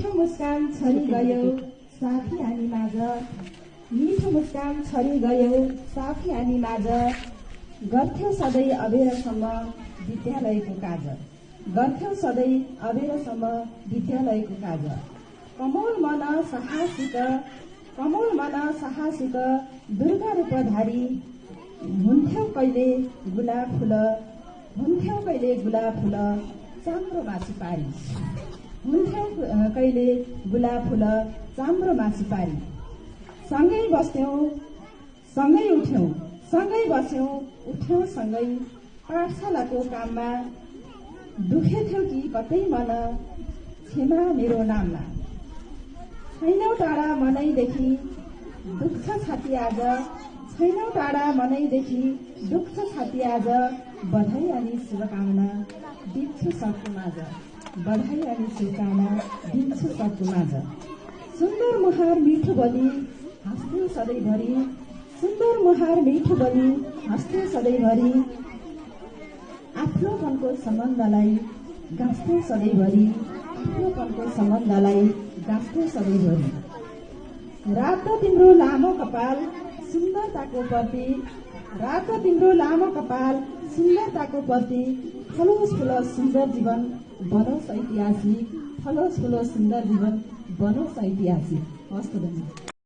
मिठो मुस्कान छरी गयो साथी हामी माझ, मिठो मुस्कान छरी गयो साथी हामी माझ, गर्थ्यौ सधैँ अबेरसम्म विद्यालयको काज, गर्थ्यौ सधैँ अबेरसम्म विद्यालयको काज। कमल मन साहसिक, कमल मन साहसिक दुर्गा रूपधारी, हुन्थ्यौ कहिले गुलाब फुल, हुन्थ्यौ कहिले गुलाब फुल चाम्रो मासु पारी, हुन्थ्यौ कहिले गुलाब फुल चाम्रो मासु पारी। सँगै बस्थ्यौं सँगै उठ्यौं, सँगै बस्यौं उठ्यौं सँगै, पाठशालाको काममा दुखेथ्यौ कि कतै मन, क्षमा मेरो नाममा। छैनौ टाढा मनैदेखि दुख्छ छाती आज, छैनौ टाढा मनैदेखि दुख्छ छाती आज, बधाई अनि शुभकामना दिन्छु सबको माझ, बधाई अनि शुभकामना दिन्छु सबको माझ। सुन्दर मुहार मिठो बोली हाँस्थ्यौ सधैँभरि, सुन्दर मुहार मिठो बोली हाँस्थ्यौ सधैँभरि, आफ्नोपनको सम्बन्धलाई गाँस्थ्यौ सधैँभरि, आफ्नोपनको सम्बन्धलाई गाँस्थ्यौ सधैँभरि। रातो तिम्रो लामो कपाल सुन्दरताको प्रतीक, रातो तिम्रो लामो कपाल सुन्दरताको प्रतीक, फलोस् फुलोस् सुन्दर जीवन बनोस् ऐतिहासिक, फलोस् फुलोस् सुन्दर जीवन बनोस् ऐतिहासिक। हस्त धन्यवाद।